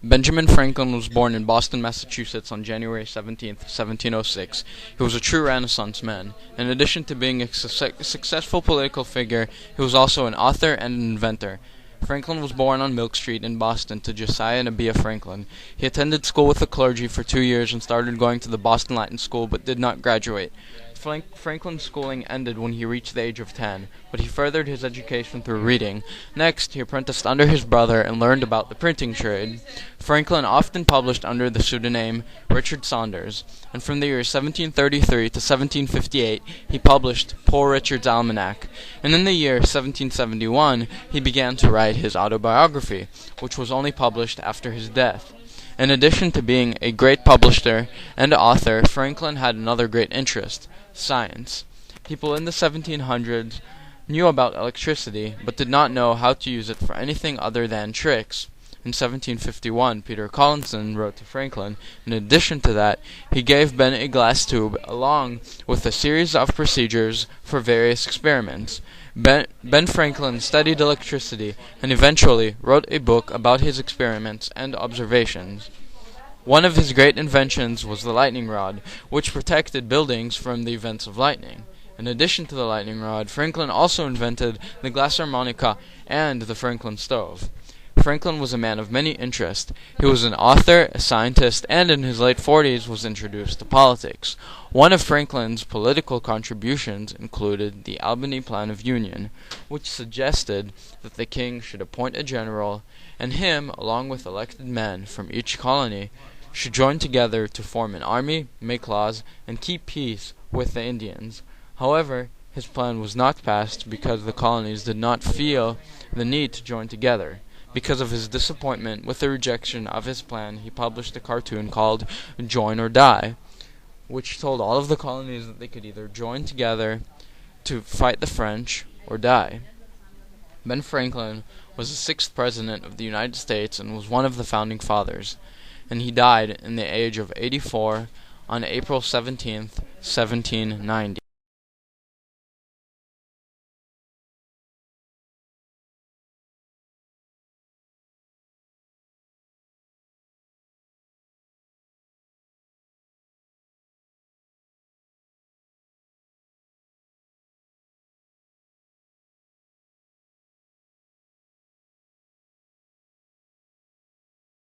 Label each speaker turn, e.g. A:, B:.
A: Benjamin Franklin was born in Boston, Massachusetts on January 17th, 1706. He was a true Renaissance man. In addition to being a successful political figure, he was also an author and an inventor. Franklin was born on Milk Street in Boston to Josiah and Abiah Franklin. He attended school with the clergy for 2 years and started going to the Boston Latin School but did not graduate. Franklin's schooling ended when he reached the age of 10, but he furthered his education through reading. Next, he apprenticed under his brother and learned about the printing trade. Franklin often published under the pseudonym Richard Saunders, and from the years 1733 to 1758 he published Poor Richard's Almanac, and in the year 1771 he began to write his autobiography, which was only published after his death. In addition to being a great publisher and author, Franklin had another great interest: science. People in the 1700s knew about electricity, but did not know how to use it for anything other than tricks. In 1751, Peter Collinson wrote to Franklin. In addition to that, he gave Ben a glass tube along with a series of procedures for various experiments. Ben Franklin studied electricity and eventually wrote a book about his experiments and observations. One of his great inventions was the lightning rod, which protected buildings from the events of lightning. In addition to the lightning rod, Franklin also invented the glass harmonica and the Franklin stove. Franklin was a man of many interests. He was an author, a scientist, and in his late 40s was introduced to politics. One of Franklin's political contributions included the Albany Plan of Union, which suggested that the king should appoint a general, and him, along with elected men from each colony, should join together to form an army, make laws, and keep peace with the Indians. However, his plan was not passed because the colonies did not feel the need to join together. Because of his disappointment with the rejection of his plan, he published a cartoon called Join or Die, which told all of the colonies that they could either join together to fight the French or die. Ben Franklin was the 6th president of the United States and was one of the founding fathers, and he died in the age of 84 on April 17th, 1790.